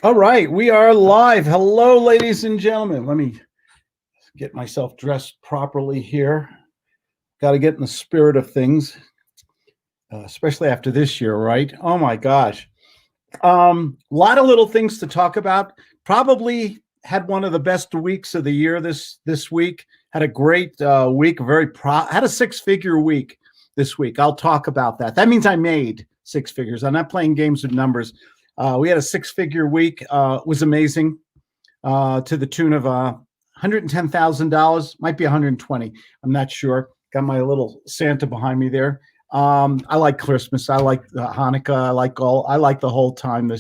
All right, we are live. Hello, ladies and gentlemen. Let me get myself dressed properly here. Got to get in the spirit of things, especially after this year, right? Oh my gosh. A lot of little things to talk about. Probably had one of the best weeks of the year this week. Had a great week. Had a six-figure week this week. I'll talk about that. That means I made six figures. I'm not playing games with numbers. We had a six-figure week. It was amazing, to the tune of $110,000. Might be 120. I'm not sure. Got my little Santa behind me there. I like Christmas. I like Hanukkah. I like the whole time.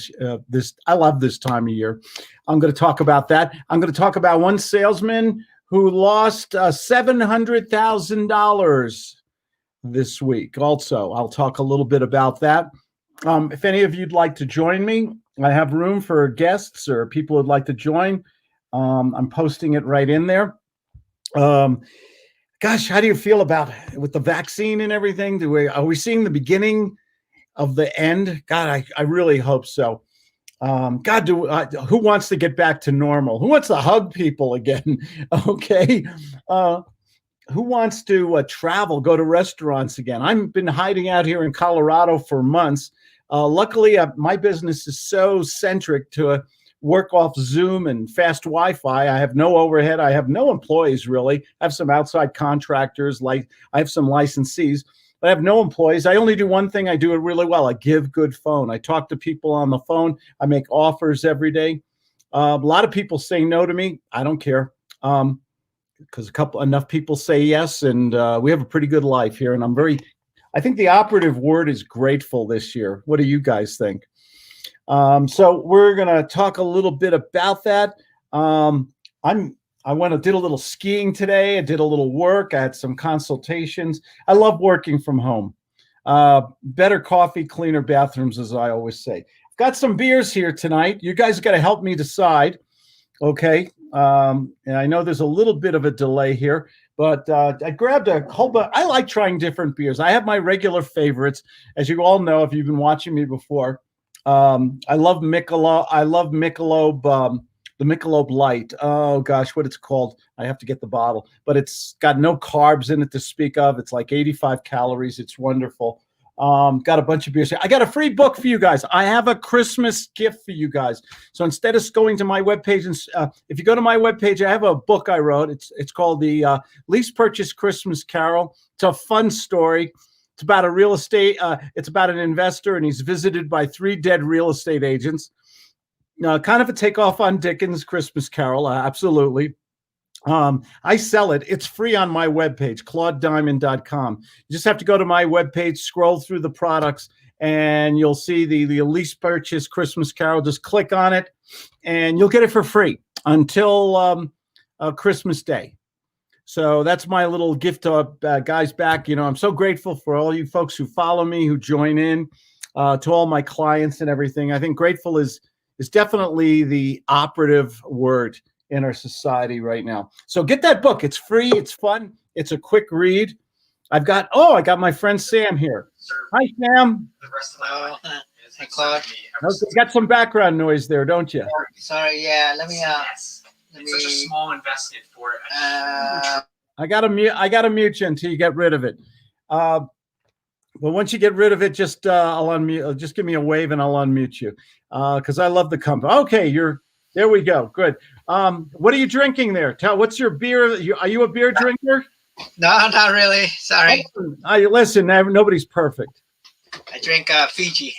I love this time of year. I'm going to talk about that. I'm going to talk about one salesman who lost $700,000 this week. Also, I'll talk a little bit about that. If any of you'd like to join me, I have room for guests or people who'd like to join. I'm posting it right in there. Gosh, how do you feel about with the vaccine and everything? Are we seeing the beginning of the end? God, I really hope so. God, who wants to get back to normal? Who wants to hug people again? Okay. Who wants to travel, go to restaurants again? I've been hiding out here in Colorado for months. Luckily, my business is so centric to work off Zoom and fast Wi-Fi. I have no overhead. I have no employees, really. I have some outside contractors. I have some licensees, but I have no employees. I only do one thing. I do it really well. I give good phone. I talk to people on the phone. I make offers every day. A lot of people say no to me. I don't care. Because enough people say yes, and we have a pretty good life here. And I think the operative word is grateful this year. What do you guys think? So we're going to talk a little bit about that. I did a little skiing today. I did a little work. I had some consultations. I love working from home. Better coffee, cleaner bathrooms, as I always say. I've got some beers here tonight. You guys got to help me decide. Okay. And I know there's a little bit of a delay here, but I grabbed a whole bunch. I like trying different beers. I have my regular favorites. As you all know, if you've been watching me before, I love Michelob. I love Michelob, the Michelob Light. Oh gosh, what it's called. I have to get the bottle, but it's got no carbs in it to speak of. It's like 85 calories. It's wonderful. Got a bunch of beers here. I got a free book for you guys. I have a Christmas gift for you guys. So instead of going to my webpage, and if you go to my webpage, I have a book I wrote. It's called the Lease Purchase Christmas Carol. It's a fun story. It's about it's about an investor, and he's visited by 3 dead real estate agents. Kind of a takeoff on Dickens' Christmas Carol. Absolutely. I sell it. It's free on my webpage, claudediamond.com. You just have to go to my webpage, scroll through the products, and you'll see the Lease Purchase Christmas Carol. Just click on it, and you'll get it for free until Christmas Day. So that's my little gift to guys back. I'm so grateful for all you folks who follow me, who join in, to all my clients and everything. I think grateful is definitely the operative word in our society right now. So get that book. It's free. It's fun. It's a quick read. I got my friend Sam here. Hi, Sam. Hello. Hi, Claude. You got some background noise there, don't you? Sorry. Yeah. Let me. It's such a small investment for it. I gotta mute you until you get rid of it. But once you get rid of it, just I'll unmute. Just give me a wave and I'll unmute you. Because I love the company. Okay, there we go. Good. What are you drinking there? What's your beer? Are you a beer drinker? No, not really. Sorry. Listen, nobody's perfect. I drink Fiji.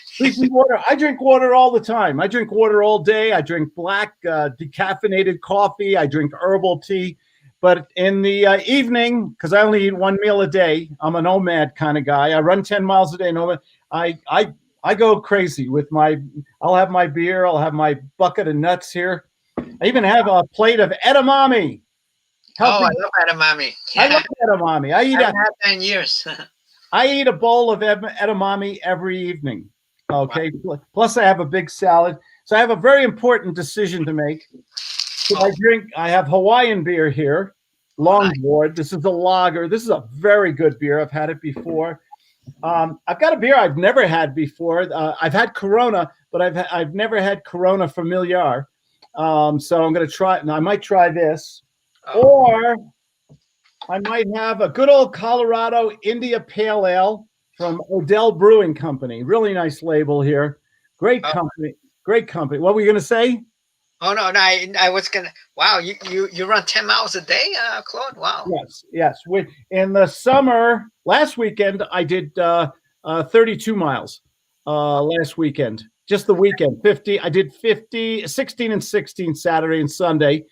Fiji water. I drink water all the time. I drink water all day. I drink black decaffeinated coffee. I drink herbal tea. But in the evening, because I only eat one meal a day, I'm a nomad kind of guy. I run 10 miles a day. Nomad. I go crazy with I'll have my beer. I'll have my bucket of nuts here. I even have a plate of edamame. I love edamame. Yeah. I love edamame. I haven't had that in years. I eat a bowl of edamame every evening. Okay. Wow. Plus I have a big salad. So I have a very important decision to make. So I have Hawaiian beer here, Longboard. This is a lager. This is a very good beer. I've had it before. I've got a beer I've never had before. I've had Corona, but but I've never had Corona Familiar. So I'm going to try. And I might try this, or I might have a good old Colorado India Pale Ale from Odell Brewing Company. Really nice label here. Great company. Great company. What were you going to say? Oh no, I was gonna. Wow, you run 10 miles a day, Claude? Wow. Yes. In the summer, last weekend, I did 32 miles. Last weekend, just the weekend. 50. I did 50, 16 and 16 Saturday and Sunday.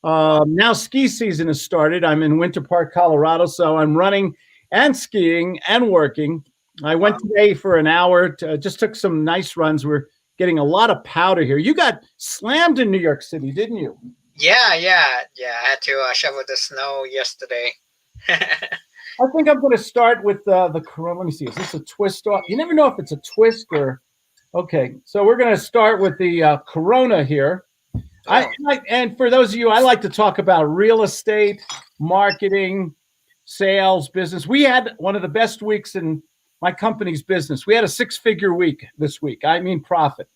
Now ski season has started. I'm in Winter Park, Colorado, so I'm running and skiing and working. I went today for an hour. Just took some nice runs. We're getting a lot of powder here. You got slammed in New York City, didn't you? Yeah. I had to shovel the snow yesterday. I think I'm going to start with the Corona. Let me see. Is this a twist off? You never know if it's a twist or. Okay, so we're going to start with the Corona here. And for those of you, I like to talk about real estate, marketing, sales, business. We had one of the best weeks in my company's business. We had a 6-figure week this week. I mean, profit.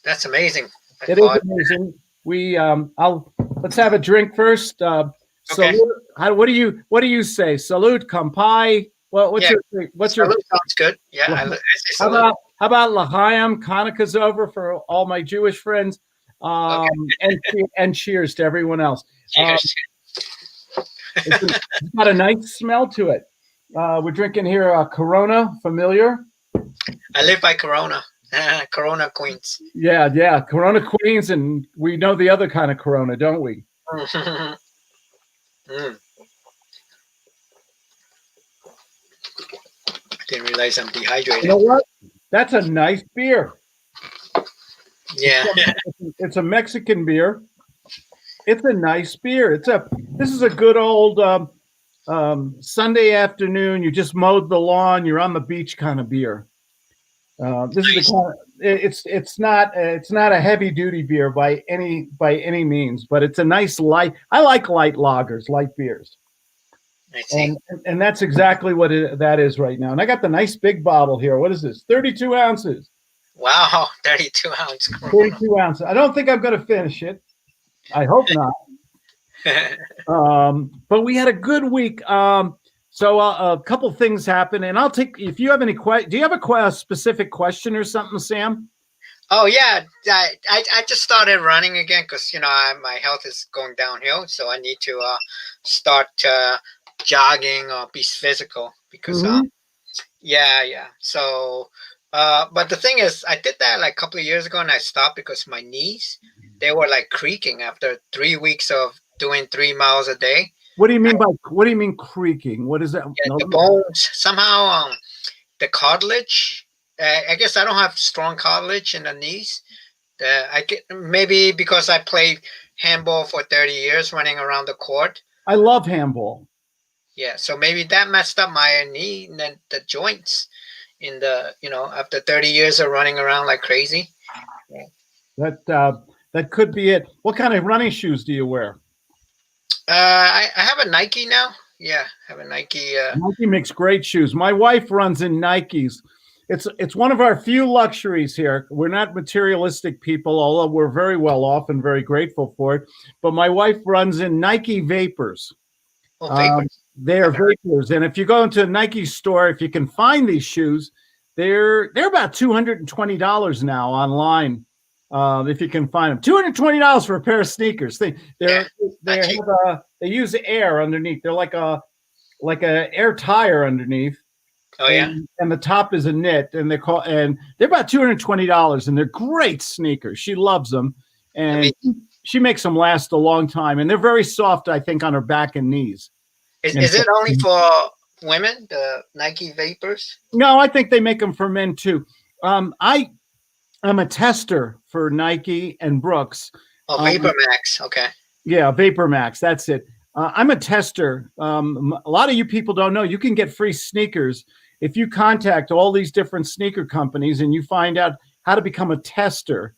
That's amazing. It is amazing. We let's have a drink first. Okay. Salute. What do you say? Salute, kampai. Well, what's your salute sounds good. Yeah, I say salute. How about L'chaim? Hanukkah's over for all my Jewish friends. And cheers to everyone else. Cheers. It's got a nice smell to it. We're drinking here Corona Familiar. I live by Corona. Corona Queens. Yeah, Corona Queens, and we know the other kind of Corona, don't we? I didn't realize I'm dehydrated. You know what? That's a nice beer. Yeah. It's a Mexican beer. It's a nice beer. This is a good old Sunday afternoon. You just mowed the lawn. You're on the beach kind of beer. This is the kind of, it's not a heavy duty beer by any means, but it's a nice light. I like light lagers, light beers. I see. And that's exactly what that is right now. And I got the nice big bottle here. What is this? 32 ounces. Wow, 32 ounce. 32 ounces. I don't think I'm going to finish it. I hope not. But we had a good week. So a couple things happened, and I'll take. If you have any do you have a specific question or something, Sam? Oh yeah, I just started running again because my health is going downhill, so I need to start jogging or be physical because yeah. So but the thing is, I did that like a couple of years ago, and I stopped because my knees, they were like creaking after 3 weeks of doing 3 miles a day. What do you mean creaking? What is that? Yeah, the bones somehow, the cartilage. I guess I don't have strong cartilage in the knees. I get maybe because I played handball for 30 years, running around the court. I love handball. Yeah, so maybe that messed up my knee and then the joints in the after 30 years of running around like crazy. Yeah. That could be it. What kind of running shoes do you wear? I have a Nike now. Yeah, I have a Nike. Nike makes great shoes. My wife runs in Nikes. It's one of our few luxuries here. We're not materialistic people, although we're very well off and very grateful for it. But my wife runs in Nike Vapors. Oh, Vapors. They are Vapors, and if you go into a Nike store, if you can find these shoes, they're about $220 now online. If you can find them, $220 for a pair of sneakers. They use air underneath. They're like a air tire underneath. Oh yeah. And the top is a knit, and they're about $220, and they're great sneakers. She loves them, and she makes them last a long time, and they're very soft, I think, on her back and knees. Is it only for women, the Nike Vapors? No, I think they make them for men too. I'm a tester for Nike and Brooks. Oh, Vapor Max. Okay. Yeah, Vapor Max. That's it. I'm a tester. A lot of you people don't know you can get free sneakers if you contact all these different sneaker companies and you find out how to become a tester.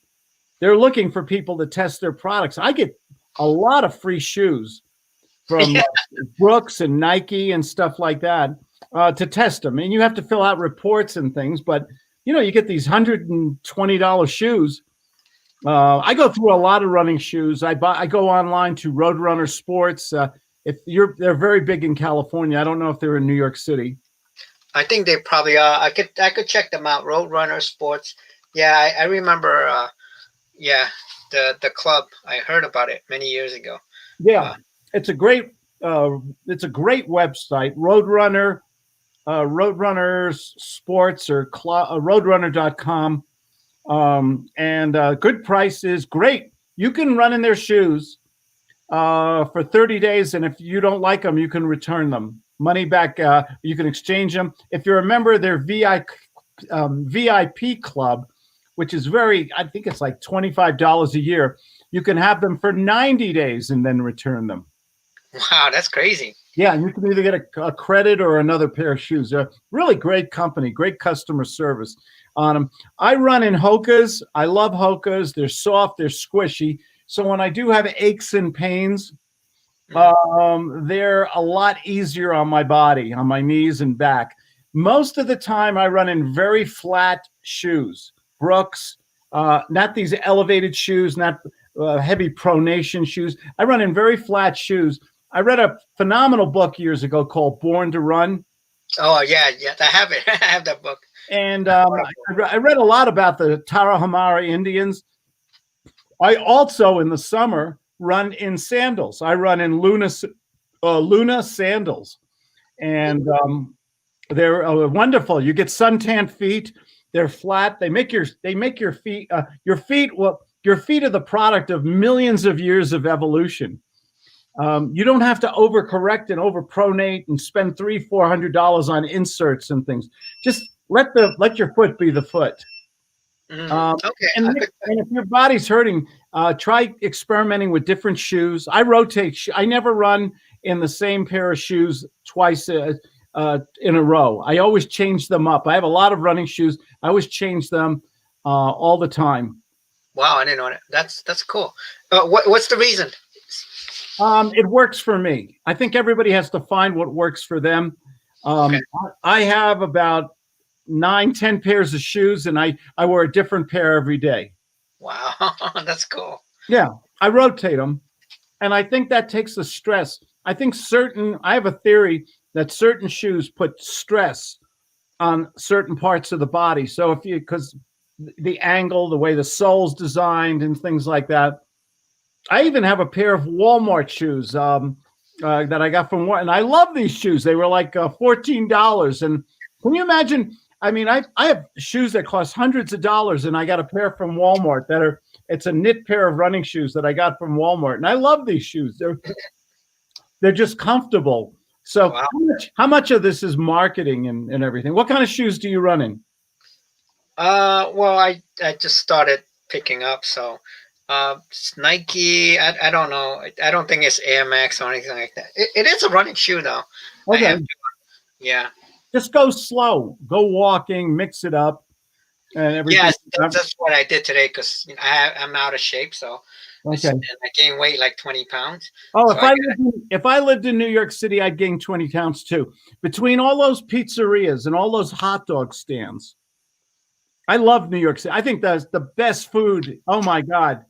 They're looking for people to test their products. I get a lot of free shoes from Brooks and Nike and stuff like that to test them. And you have to fill out reports and things, but you get these $120 shoes. I go through a lot of running shoes. I go online to Roadrunner Sports. They're very big in California. I don't know if they're in New York City. I think they probably are. I could check them out. Roadrunner Sports. Yeah, I remember. Yeah, the club. I heard about it many years ago. Yeah, it's a great website. Roadrunner Sports or Roadrunner.com. And good prices, great. You can run in their shoes for 30 days, and if you don't like them, you can return them. Money back. You can exchange them. If you're a member of their VIP club, which is I think it's like $25 a year, you can have them for 90 days and then return them. Wow, that's crazy. Yeah, and you can either get a credit or another pair of shoes. They're really great company, great customer service on them. I run in Hoka's. I love Hoka's. They're soft, they're squishy. So when I do have aches and pains, they're a lot easier on my body, on my knees and back. Most of the time I run in very flat shoes, Brooks, not these elevated shoes, not heavy pronation shoes. I run in very flat shoes. I read a phenomenal book years ago called Born to Run. Oh, yeah. I have it. I have that book. And I read a lot about the Tarahumara Indians. I also, in the summer, run in sandals. I run in Luna sandals. And they're wonderful. You get suntanned feet. They're flat. They make your feet, your feet are the product of millions of years of evolution. You don't have to overcorrect and overpronate and spend $300-400 on inserts and things. Just let your foot be the foot. Okay. And if your body's hurting, try experimenting with different shoes. I rotate. I never run in the same pair of shoes twice in a row. I always change them up. I have a lot of running shoes. I always change them all the time. Wow, I didn't know that. That's cool. What's the reason? It works for me. I think everybody has to find what works for them. Okay. I have about 9-10 pairs of shoes, and I wear a different pair every day. Wow, that's cool. Yeah, I rotate them, and I think that takes the stress. I have a theory that certain shoes put stress on certain parts of the body. So because the angle, the way the sole's designed and things like that. I even have a pair of Walmart shoes that I got from Walmart, and I love these shoes. They were like $14. And can you imagine? I mean, I have shoes that cost hundreds of dollars, and I got a pair from Walmart it's a knit pair of running shoes that I got from Walmart, and I love these shoes. They're just comfortable. So wow. How much of this is marketing and everything? What kind of shoes do you run in? Well, I just started picking up, so. It's Nike. I don't know. I don't think it's Air Max or anything like that. It is a running shoe though. Okay. Yeah. Just go slow. Go walking. Mix it up, and everything. Yes, that's what I did today because I'm out of shape. So okay. I gained weight like 20 pounds. Oh, so if I lived in New York City, I'd gain 20 pounds too. Between all those pizzerias and all those hot dog stands, I love New York City. I think that's the best food. Oh my God.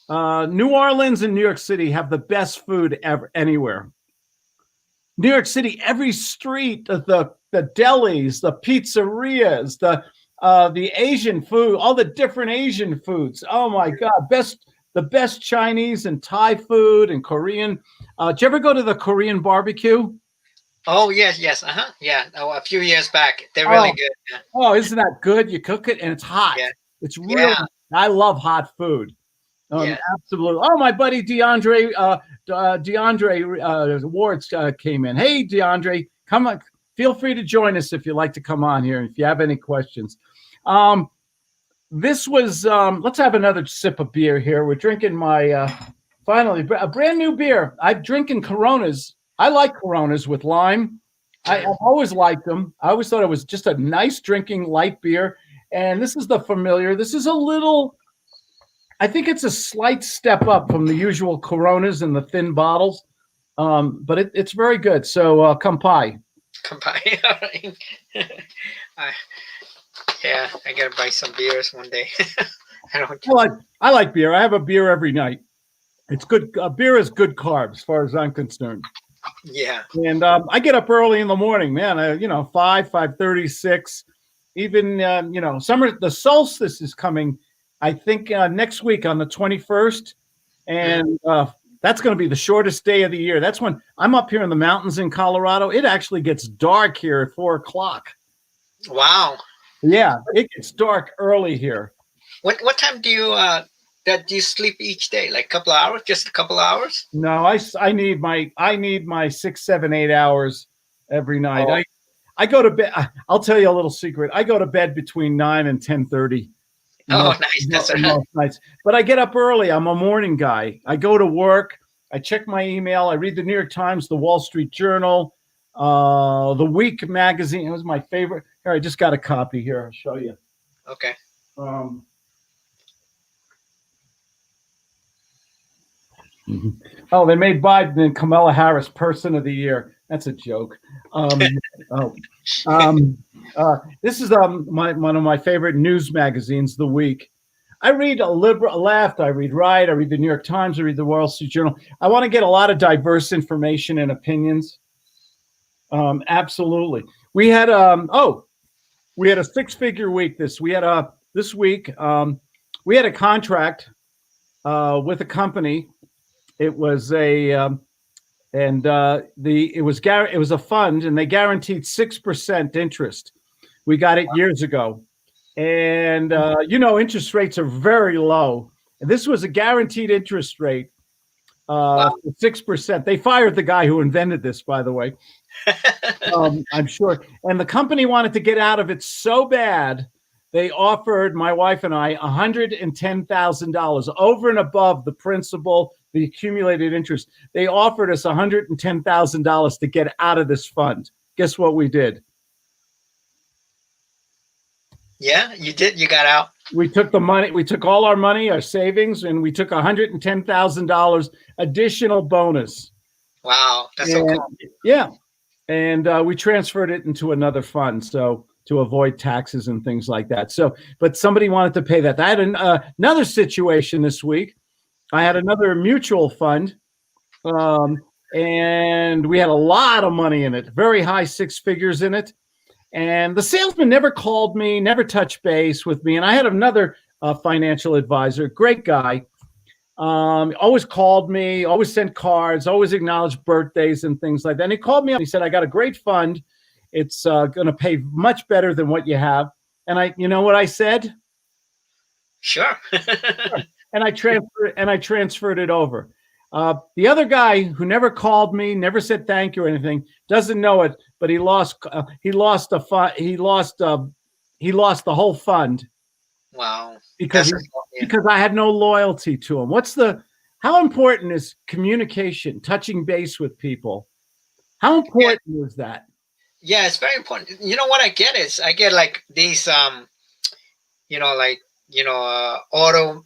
New Orleans and New York City have the best food ever anywhere. New York City, every street, the delis, the pizzerias, the Asian food, all the different Asian foods. Oh my God, the best Chinese and Thai food and Korean. Did you ever go to the Korean barbecue? Oh yes. Yeah. Oh, a few years back, they're really good. Yeah. Oh, isn't that good? You cook it and it's hot. Yeah. It's really. Yeah. I love hot food. Yeah. Absolutely. Oh, my buddy DeAndre Ward came in. Hey, DeAndre, come on. Feel free to join us if you'd like to come on here. If you have any questions. This was, let's have another sip of beer here. We're drinking finally, a brand new beer. I'm drinking Coronas. I like Coronas with lime. I've always liked them. I always thought it was just a nice drinking light beer. And this is the familiar. This is I think it's a slight step up from the usual Coronas and the thin bottles, but it's very good. So, kampai. Kampai. All right. Yeah, I gotta buy some beers one day. I don't. I like beer. I have a beer every night. It's good. Beer is good carbs, as far as I'm concerned. Yeah. And I get up early in the morning, man. 5:36. Even summer. The solstice is coming. I think next week on the 21st, and that's going to be the shortest day of the year. That's when I'm up here in the mountains in Colorado. It actually gets dark here at 4:00. Wow. Yeah, it gets dark early here. What time do you sleep each day? Like a couple of hours? Just a couple of hours? No, I need my 6, 7, 8 hours every night. Oh. I go to bed. I'll tell you a little secret. I go to bed between 9 and 10:30. Oh, nice. That's Most nights. But I get up early. I'm a morning guy. I go to work. I check my email. I read the New York Times, the Wall Street Journal, the Week magazine. It was my favorite. Here, I just got a copy here. I'll show you. Okay. Oh, they made Biden and Kamala Harris Person of the Year. That's a joke. This is one of my favorite news magazines, The Week. I read a liberal, left, I read right, I read the New York Times, I read the Wall Street Journal. I want to get a lot of diverse information and opinions. Absolutely. We had a 6-figure week this week. We had a contract with a company. It was it was a fund, and they guaranteed 6% interest. We got it years ago, and interest rates are very low. And this was a guaranteed interest rate, 6%. They fired the guy who invented this, by the way. I'm sure. And the company wanted to get out of it so bad, they offered my wife and I $110,000 over and above the principal, the accumulated interest. They offered us $110,000 to get out of this fund. Guess what we did? Yeah, you did. You got out. We took the money. We took all our money, our savings, and we took $110,000 additional bonus. Wow, that's so cool. Yeah, and we transferred it into another fund, so to avoid taxes and things like that. So, but somebody wanted to pay that. I had another situation this week. I had another mutual fund, and we had a lot of money in it, very high 6 figures in it. And the salesman never called me, never touched base with me. And I had another financial advisor, great guy, always called me, always sent cards, always acknowledged birthdays and things like that. And he called me up. He said, I got a great fund. It's going to pay much better than what you have. And you know what I said? Sure. And I transferred it over. The other guy who never called me, never said thank you or anything, doesn't know it, but he lost the whole fund. Wow. Because I had no loyalty to him. How important is communication, touching base with people? How important is that? Yeah, it's very important. You know what I get is I get like these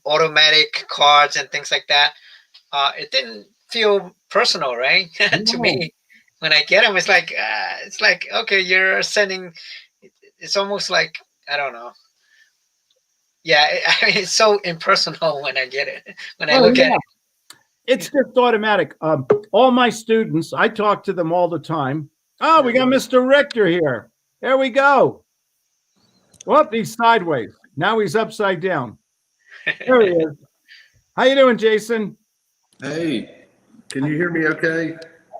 automatic cards and things like that. It didn't feel personal, right? To me, when I get them, it's like okay, you're sending. It's almost like I don't know. Yeah, it's so impersonal when I get it. When I look at it, it's just automatic. All my students, I talk to them all the time. Oh, we got Mr. Richter here. There we go. Well, he's sideways. Now he's upside down. There he is. How you doing, Jason? Hey, can you hear me okay? I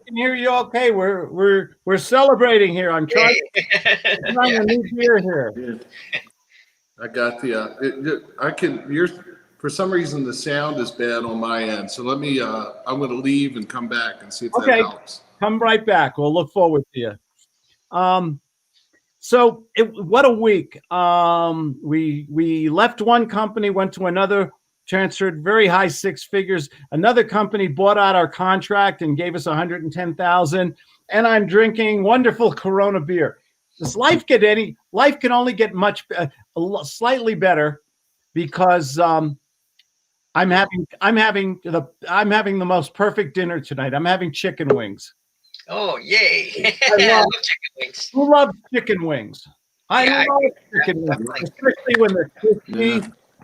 can hear you okay. We're celebrating here. I'm trying a new beer here. Yeah. I got for some reason the sound is bad on my end. So let me I'm gonna leave and come back and see if that helps. Come right back. We'll look forward to you. So what a week. We left one company, went to another, transferred very high 6 figures. Another company bought out our contract and gave us $110,000. And I'm drinking wonderful Corona beer. Does life can only get slightly better because I'm having the most perfect dinner tonight. I'm having chicken wings. Oh, yay. I love chicken wings. Who loves chicken wings? I Yeah, love chicken wings, definitely. especially when they're crispy,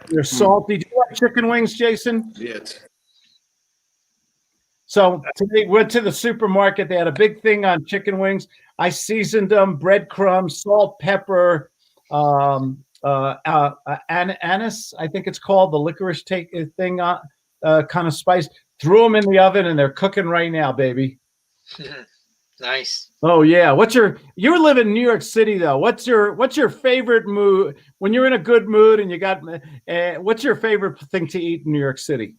they're salty. Do you like chicken wings, Jason? Yes. So today went to the supermarket. They had a big thing on chicken wings. I seasoned them, breadcrumbs, salt, pepper, anise, I think it's called, the licorice thing, kind of spice. Threw them in the oven, and they're cooking right now, baby. Nice. Oh yeah. You live in New York City though? What's your favorite mood when you're in a good mood and you got? What's your favorite thing to eat in New York City?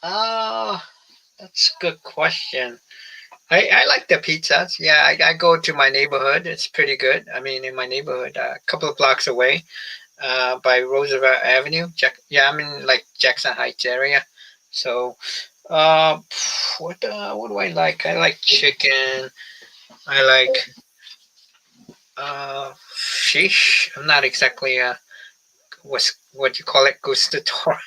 That's a good question. I like the pizzas. Yeah, I go to my neighborhood. It's pretty good. I mean, in my neighborhood, a couple of blocks away, by Roosevelt Avenue. I'm in like Jackson Heights area. So, uh, what do I like? I like chicken. I like fish. I'm not exactly what you call it, gustatory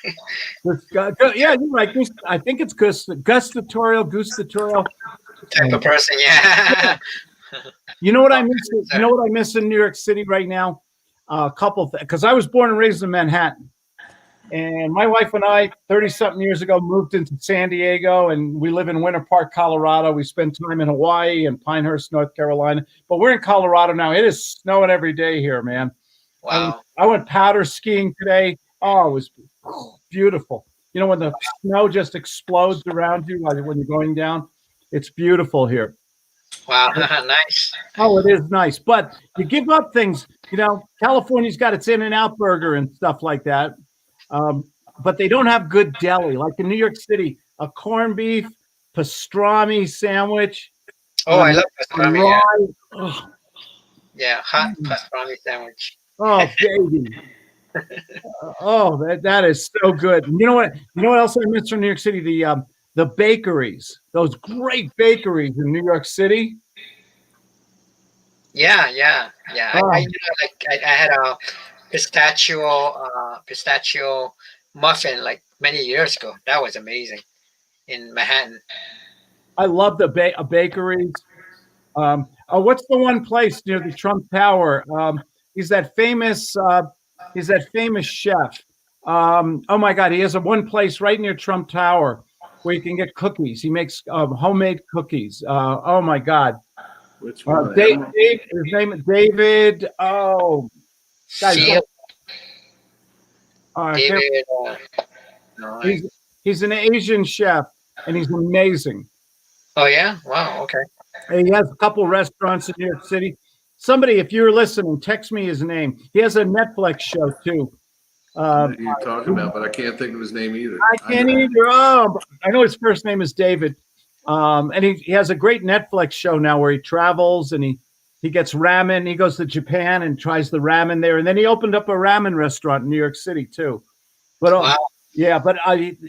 Yeah, you're right. I think it's gustatorial. type of person. Yeah. You know what I miss? You know what I miss in New York City right now? A couple things, because I was born and raised in Manhattan, and my wife and I, 30-something years ago, moved into San Diego, and we live in Winter Park, Colorado. We spend time in Hawaii and Pinehurst, North Carolina, but we're in Colorado now. It is snowing every day here, man. Wow. I went powder skiing today. Oh, it was beautiful. You know, when the snow just explodes around you when you're going down, it's beautiful here. Wow. Nice. Oh, it is nice, but you give up things. You know, California's got its In-N-Out burger and stuff like that, but they don't have good deli. Like in New York City, a corned beef pastrami sandwich. Oh, I love pastrami. Yeah. Oh, Yeah, hot pastrami sandwich. oh, baby. Oh, that is so good. You know what? You know what else I miss from New York City? The bakeries. Those great bakeries in New York City. Yeah. Oh. I had a pistachio muffin like many years ago. That was amazing in Manhattan. I love the bakeries. What's the one place near the Trump Tower? He's that famous. He's that famous chef. Oh my God, he has one place right near Trump Tower where you can get cookies. He makes homemade cookies. Oh my God. Which one? His name is David. Oh, guys, David. he's an Asian chef, and he's amazing. Oh yeah. Wow. Okay. He has a couple restaurants in New York City. Somebody, if you're listening, text me his name. He has a Netflix show too. You're talking about, but I can't think of his name either. I can't either. Oh, I know his first name is David. And he has a great Netflix show now where he travels and he gets ramen. He goes to Japan and tries the ramen there. And then he opened up a ramen restaurant in New York City too. But Wow. yeah, but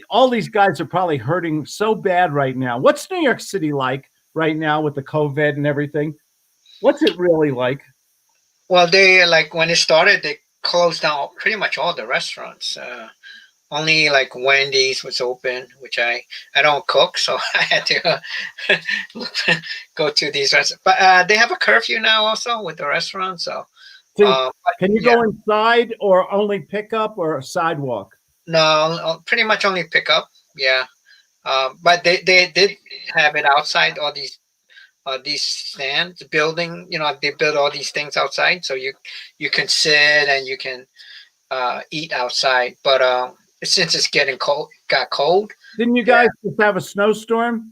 all these guys are probably hurting so bad right now. What's New York City like right now with the COVID and everything? What's it really like? Well, they like when it started, they closed down pretty much all the restaurants. Only like Wendy's was open, which I don't cook, so I had to go to these restaurants. But they have a curfew now also with the restaurants. So can you go inside or only pick up or sidewalk? No, pretty much only pick up. Yeah, but they did have it outside. All these stands, building. You know, they build all these things outside, so you can sit and you can eat outside. But since it's getting got cold. Didn't you guys just have a snowstorm?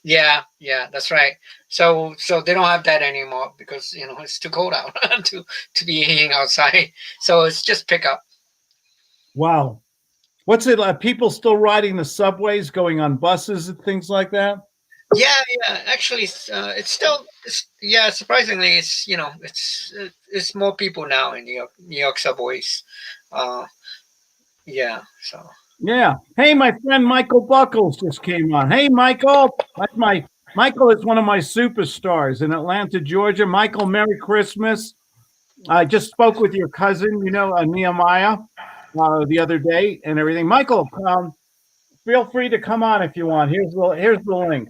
Yeah, that's right. So they don't have that anymore because it's too cold out to be eating outside. So it's just pick up. Wow. What's it like? People still riding the subways, going on buses and things like that? Yeah. Actually, it's still, surprisingly, it's more people now in New York subways. Yeah. So. Yeah. Hey, my friend Michael Buckles just came on. Hey, Michael. Michael is one of my superstars in Atlanta, Georgia. Michael, Merry Christmas. I just spoke with your cousin, Nehemiah, the other day and everything. Michael, feel free to come on if you want. Here's the link.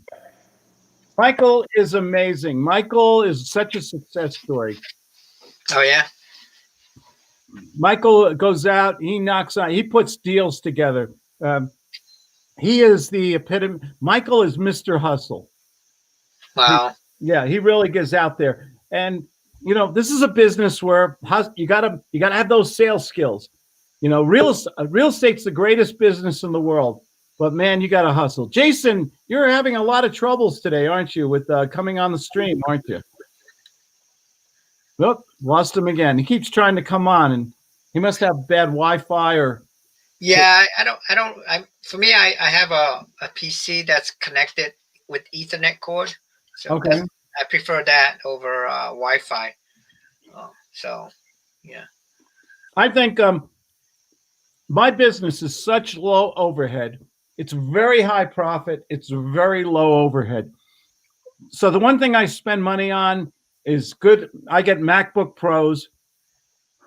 Michael is amazing. Michael is such a success story. Oh yeah. Michael goes out, he knocks on, he puts deals together. He is the epitome. Michael is Mr. Hustle. Wow. Yeah, he really gets out there. And you know, this is a business where you gotta have those sales skills. You know, real estate's the greatest business in the world, but man, you gotta hustle. Jason, you're having a lot of troubles today, aren't you, with coming on the stream, aren't you? Nope, lost him again. He keeps trying to come on, and he must have bad Wi-Fi or. Yeah, for me, I have a PC that's connected with Ethernet cord. So Okay. I prefer that over Wi-Fi. So, yeah. I think my business is such low overhead. It's very high profit. It's very low overhead. So the one thing I spend money on is good. I get MacBook Pros,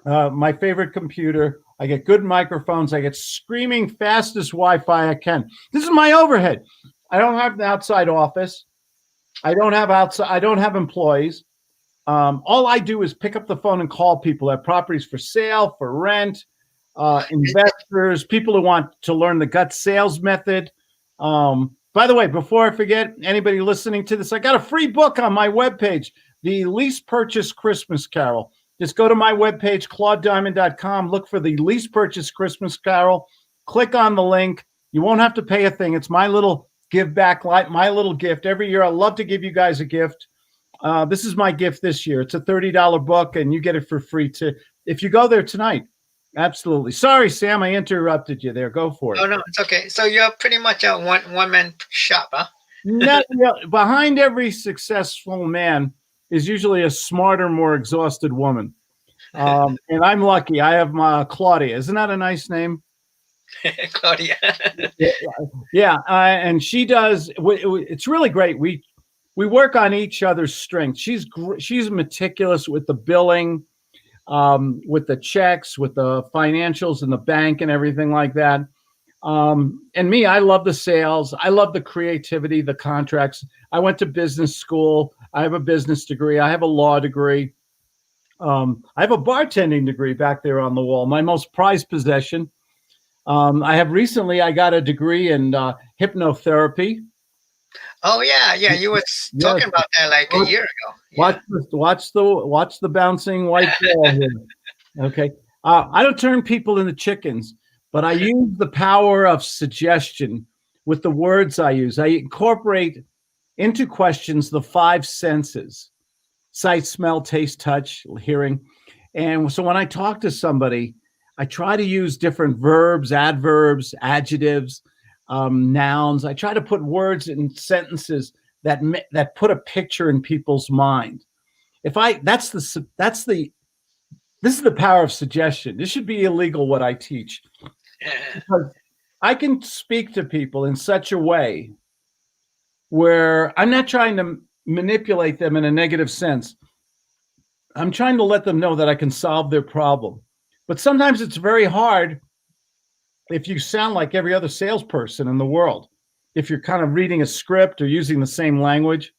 my favorite computer. I get good microphones. I get screaming fastest Wi-Fi I can. This is my overhead. I don't have an outside office. I don't have employees. All I do is pick up the phone and call people that have properties for sale, for rent, investors, people who want to learn the gut sales method. By the way, before I forget, anybody listening to this, I got a free book on my webpage, The Lease Purchase Christmas Carol. Just go to my webpage, claudediamond.com, look for The Lease Purchase Christmas Carol, click on the link. You won't have to pay a thing. It's my little give back, like my little gift. Every year I love to give you guys a gift. This is my gift this year. It's a $30 book, and you get it for free too if you go there tonight. Absolutely. Sorry, Sam, I interrupted you there. Go for it. Oh, no, it's okay. So you're pretty much a one-man shop, huh? Behind every successful man is usually a smarter, more exhausted woman. And I'm lucky. I have my Claudia. Isn't that a nice name? Claudia. Yeah. And she does. It's really great. We work on each other's strengths. She's meticulous with the billing, with the checks, with the financials in the bank and everything like that. And me, I love the sales. I love the creativity, the contracts. I went to business school. I have a business degree. I have a law degree. I have a bartending degree back there on the wall, my most prized possession. I got a degree in hypnotherapy. Oh yeah. You were talking about that like a year ago. Yeah. Watch the bouncing white ball here. Okay. I don't turn people into chickens, but I use the power of suggestion with the words I use. I incorporate into questions the 5 senses: sight, smell, taste, touch, hearing. And so when I talk to somebody, I try to use different verbs, adverbs, adjectives, nouns. I try to put words in sentences that put a picture in people's mind. This is the power of suggestion. This should be illegal what I teach, because I can speak to people in such a way where I'm not trying to manipulate them in a negative sense. I'm trying to let them know that I can solve their problem. But sometimes it's very hard if you sound like every other salesperson in the world, if you're kind of reading a script or using the same language.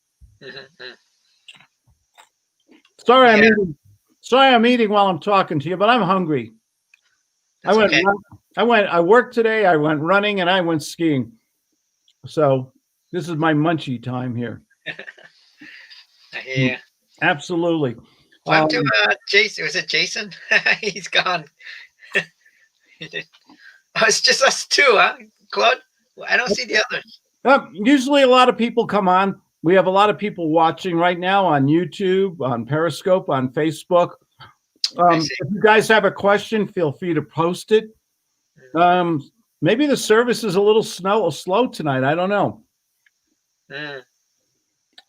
Sorry, I'm eating while I'm talking to you, but I'm hungry. I worked today, I went running, and I went skiing. So this is my munchie time here. Yeah. Absolutely. Well, to Jason. Was it Jason? He's gone. Oh, it's just us two, huh, Claude? I don't see the others. Usually a lot of people come on. We have a lot of people watching right now on YouTube, on Periscope, on Facebook. If you guys have a question, feel free to post it. Maybe the service is a little slow tonight. I don't know.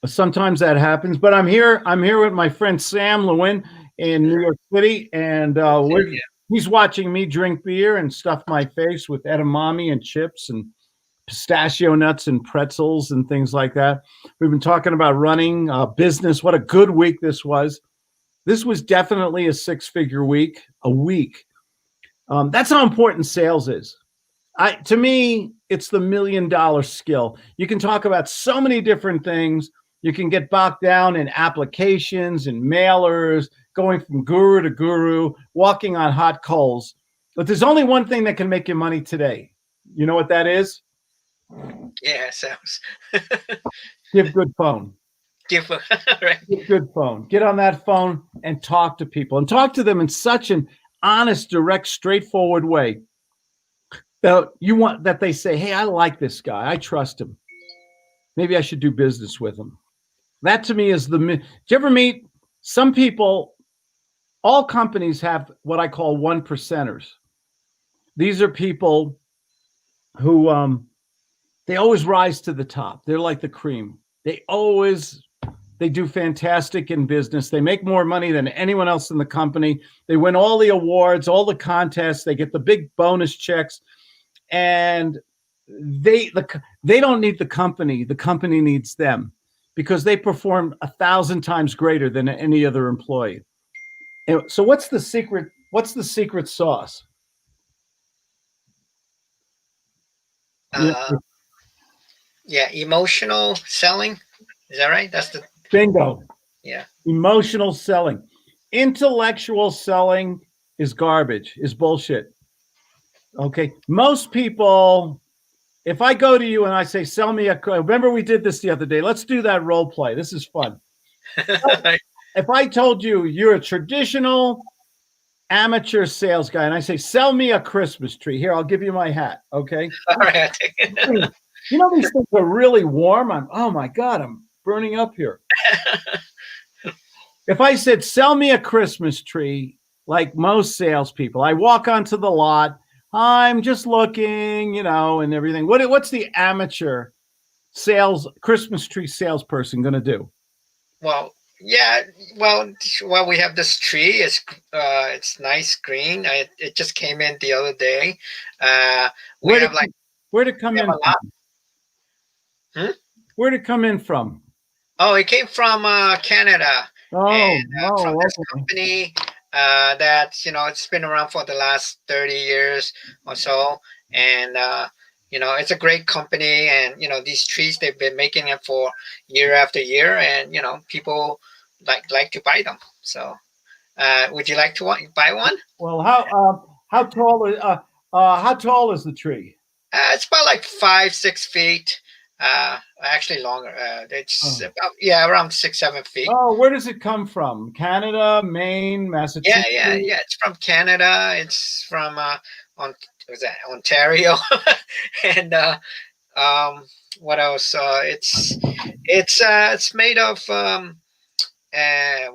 Sometimes that happens, but I'm here with my friend Sam Lewin in New York City, and he's watching me drink beer and stuff my face with edamame and chips and pistachio nuts and pretzels and things like that. We've been talking about running business. What a good week this was. This was definitely a 6-figure week, a week. That's how important sales is. To me, it's the $1 million skill. You can talk about so many different things. You can get bogged down in applications and mailers going from guru to guru, walking on hot coals. But there's only one thing that can make you money today. You know what that is? Yeah, sounds Give good phone. right. Give good phone. Get on that phone and talk to people, and talk to them in such an honest, direct, straightforward way that you want that they say, "Hey, I like this guy. I trust him. Maybe I should do business with him." That to me is did you ever meet some people? All companies have what I call one percenters. These are people who they always rise to the top. They're like the cream. They do fantastic in business. They make more money than anyone else in the company. They win all the awards, all the contests. They get the big bonus checks, and they don't need the company. The company needs them because they perform 1,000 times greater than any other employee. And so, what's the secret? What's the secret sauce? Uh, yeah, emotional selling. Is that right? That's the Bingo. yeah. Emotional selling. Intellectual selling is garbage, is bullshit. Okay. Most people, if I go to you and I say, sell me remember we did this the other day. Let's do that role play. This is fun. If I told you you're a traditional amateur sales guy and I say, sell me a Christmas tree. Here, I'll give you my hat. Okay. All right, I'll take it. You know, these things are really warm. Oh my God, I'm burning up here. If I said, sell me a Christmas tree, like most salespeople, I walk onto the lot, I'm just looking, and everything. What's the amateur Christmas tree salesperson going to do? Well, yeah. Well, we have this tree. It's nice green. It just came in the other day. Where'd it come in from? Where'd it come in from? Oh, it came from Canada. From this okay. company that it's been around for the last 30 years or so, and it's a great company, and these trees, they've been making it for year after year, and people like to buy them. So would you like to buy one? Well, how tall is the tree? It's about like 5-6 feet. Actually longer. It's about around 6-7 feet. Oh, where does it come from? Canada, Maine, Massachusetts? Yeah. It's from Canada. It's from Ontario, and what else? It's made of what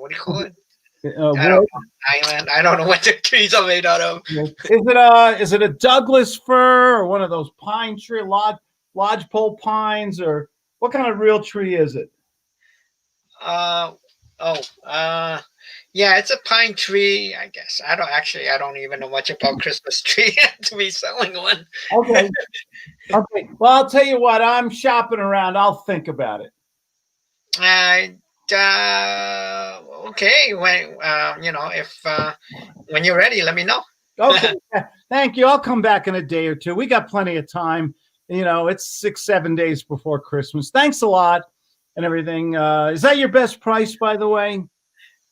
do you call it? I don't know, island. I don't know what the trees are made out of. Is it a Douglas fir or one of those pine tree lodgepole pines, or what kind of real tree is it? Yeah, it's a pine tree, I guess. I don't even know much about Christmas tree to be selling one. Okay. Well, I'll tell you what, I'm shopping around. I'll think about it. Okay. When you're ready, let me know. Okay. Thank you. I'll come back in a day or two. We got plenty of time. It's 6-7 days before Christmas. Thanks a lot and everything. Is that your best price, by the way?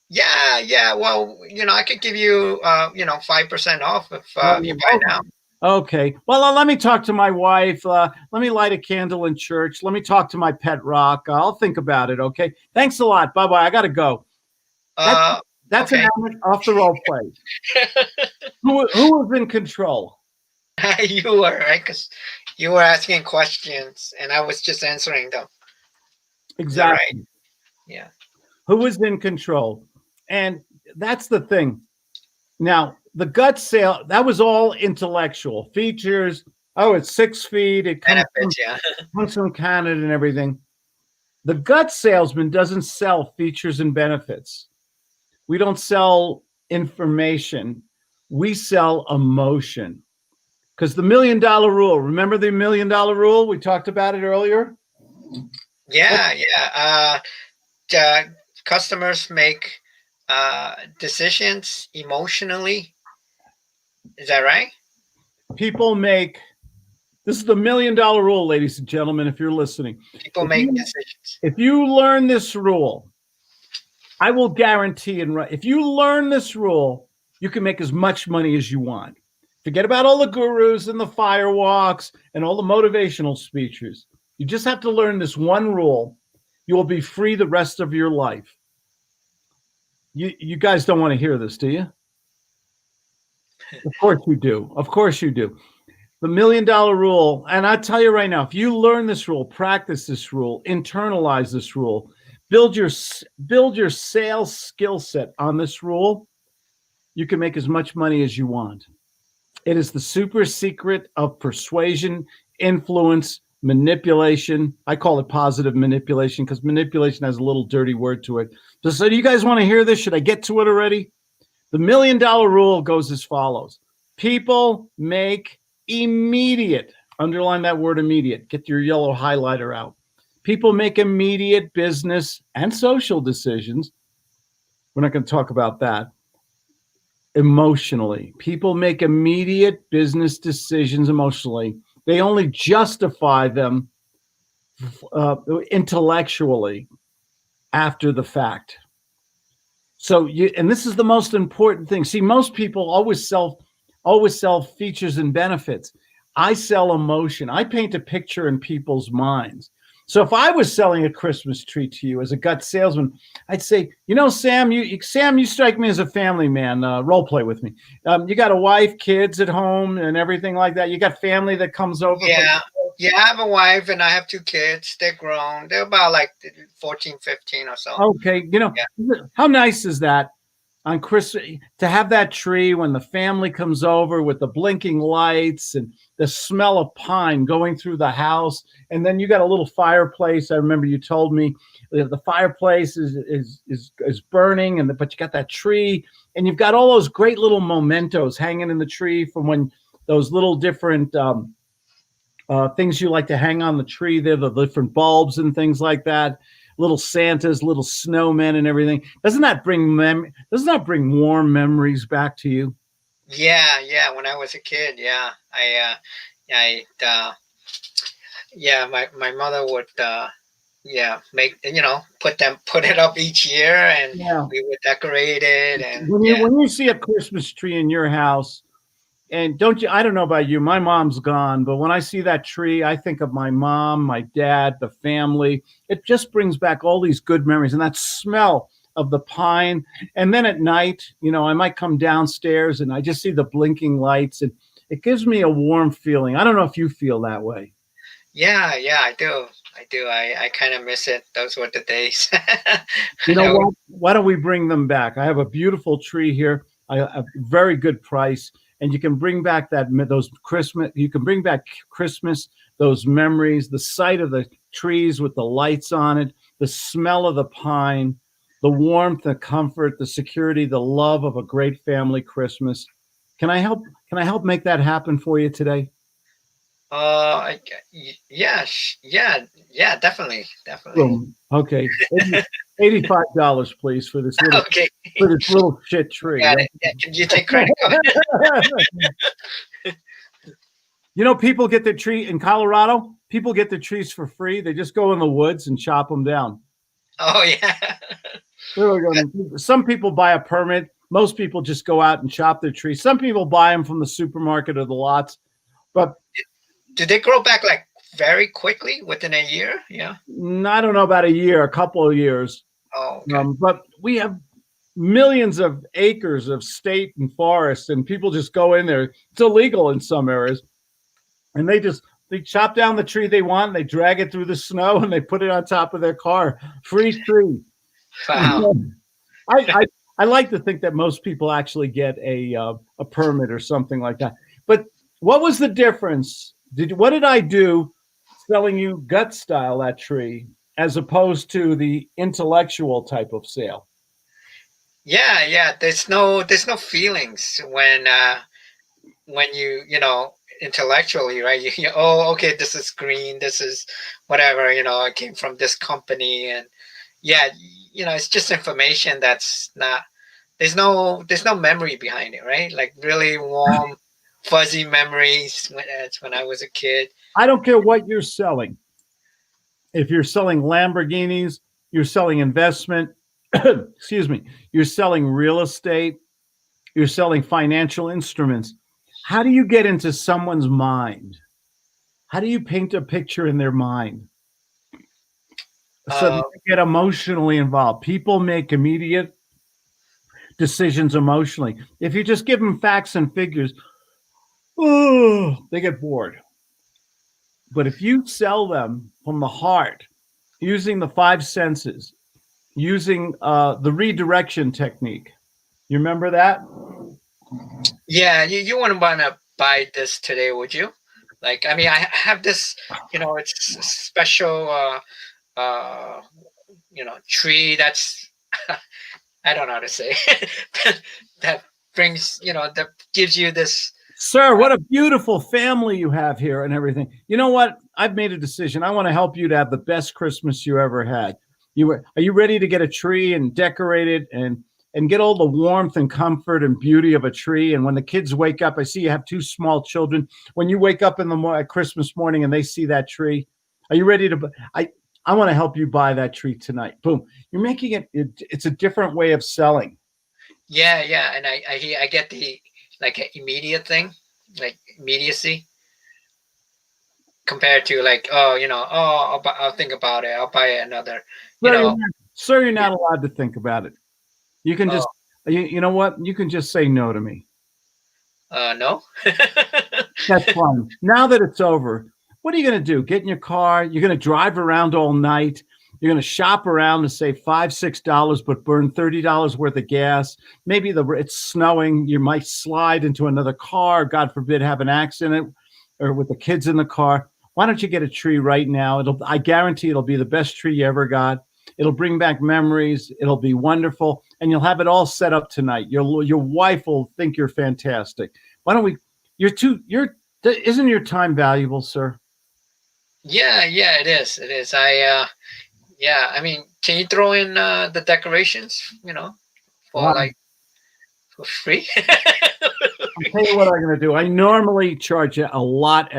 Yeah. Well, I could give you, 5% off if you buy now. Okay. Well, let me talk to my wife. Let me light a candle in church. Let me talk to my pet rock. I'll think about it. Okay. Thanks a lot. Bye-bye. I got to go. That's okay. An off the role play. Who was in control? You were, right? Because you were asking questions and I was just answering them. Exactly. Right? Yeah. Who was in control? And that's the thing. Now, the gut sale, that was all intellectual features. Oh, it's 6 feet. It comes from Canada and everything. The gut salesman doesn't sell features and benefits. We don't sell information. We sell emotion. Because the $1 million rule, remember the $1 million rule? We talked about it earlier. Yeah. Customers make decisions emotionally. Is that right? This is the $1 million rule, ladies and gentlemen, if you're listening. People make decisions. If you learn this rule, I will guarantee, and if you learn this rule, you can make as much money as you want. Forget about all the gurus and the firewalks and all the motivational speeches. You just have to learn this one rule. You will be free the rest of your life. You guys don't want to hear this, do you? Of course you do. Of course you do. The $1 million rule, and I tell you right now, if you learn this rule, practice this rule, internalize this rule, build your sales skill set on this rule, you can make as much money as you want. It is the super secret of persuasion, influence, manipulation. I call it positive manipulation because manipulation has a little dirty word to it. So do you guys want to hear this? Should I get to it already? The $1 million rule goes as follows. People make immediate, underline that word immediate, get your yellow highlighter out. People make immediate business and social decisions. We're not going to talk about that. Emotionally, people make immediate business decisions emotionally. They only justify them intellectually after the fact. So and this is the most important thing. See, most people always sell features and benefits. I sell emotion. I paint a picture in people's minds. So if I was selling a Christmas tree to you as a gut salesman, I'd say, Sam, you strike me as a family man. Role play with me. You got a wife, kids at home, and everything like that. You got family that comes over. Yeah. Yeah, I have a wife and I have 2 kids. They're grown. They're about like 14, 15 or so. Okay. How nice is that on Christmas to have that tree when the family comes over with the blinking lights and the smell of pine going through the house. And then you got a little fireplace. I remember you told me the fireplace is burning, but you got that tree and you've got all those great little mementos hanging in the tree from when those little different things you like to hang on the tree there, the different bulbs and things like that, little Santas, little snowmen and everything. Doesn't that bring warm memories back to you? Yeah. When I was a kid, yeah, my mother would, make, put it up each year and we would decorate it. And when you see a Christmas tree in your house, and I don't know about you, my mom's gone, but when I see that tree, I think of my mom, my dad, the family. It just brings back all these good memories and that smell of the pine. And then at night, I might come downstairs and I just see the blinking lights and it gives me a warm feeling. I don't know if you feel that way. Yeah, I do. I kind of miss it. Those were the days. What? Why don't we bring them back? I have a beautiful tree here, a very good price. And you can bring back those Christmas. You can bring back Christmas, those memories, the sight of the trees with the lights on it, the smell of the pine, the warmth, the comfort, the security, the love of a great family Christmas. Can I help? Can I help make that happen for you today? Yeah, definitely. Boom. Okay, $85, please, for this little for this little shit tree. Got it. Yeah. Can you take credit card? People get their tree in Colorado. People get their trees for free. They just go in the woods and chop them down. Oh yeah. Some people buy a permit. Most people just go out and chop their trees. Some people buy them from the supermarket or the lots. But do they grow back like very quickly within a year? Yeah. I don't know about a year, a couple of years. Oh, okay. But we have millions of acres of state and forest, and people just go in there. It's illegal in some areas. And they chop down the tree they want, and they drag it through the snow, and they put it on top of their car. Free tree. Wow. I like to think that most people actually get a permit or something like that. But what was the difference? What did I do selling you gut style that tree as opposed to the intellectual type of sale? Yeah. There's no feelings when you intellectually, right? Okay, this is green, this is whatever, it came from this company, and it's just information that's not. There's no memory behind it, right? Like really warm, fuzzy memories when I was a kid. I don't care what you're selling. If you're selling Lamborghinis, you're selling investment, excuse me, you're selling real estate, you're selling financial instruments. How do you get into someone's mind? How do you paint a picture in their mind so Uh, they get emotionally involved? People make immediate decisions emotionally. If you just give them facts and figures, oh, they get bored. But if you sell them from the heart, using the five senses, using the redirection technique, you remember that? yeah, you wouldn't want to buy this today, would you? Like, I mean, I have this, it's a special, uh, tree that's, I don't know how to say, that brings, that gives you this. Sir, what a beautiful family you have here and everything. You know what? I've made a decision. I want to help you to have the best Christmas you ever had. Are you ready to get a tree and decorate it and get all the warmth and comfort and beauty of a tree? And when the kids wake up, I see you have two small children. When you wake up in the Christmas morning and they see that tree, are you ready to? I want to help you buy that tree tonight. Boom! You're making it's a different way of selling. Yeah, yeah, and I get the like immediate thing, like immediacy, compared to like, I'll think about it, I'll buy another, you Sir, know. sir, you're not allowed to think about it. You can just, Oh, you know what? You can just say no to me. no. That's fine. Now that it's over, what are you going to do? Get in your car. You're going to drive around all night. You're going to shop around and save $5, $6, but burn $30 worth of gas. Maybe it's snowing. You might slide into another car. God forbid, have an accident, or with the kids in the car. Why don't you get a tree right now? I guarantee it'll be the best tree you ever got. It'll bring back memories. It'll be wonderful, and you'll have it all set up tonight. Your wife will think you're fantastic. Why don't we? Isn't your time valuable, sir? Yeah, yeah, it is. It is. Yeah, I mean, can you throw in the decorations, for Wow. like for free? I'll tell you what I'm going to do. I normally charge a lot.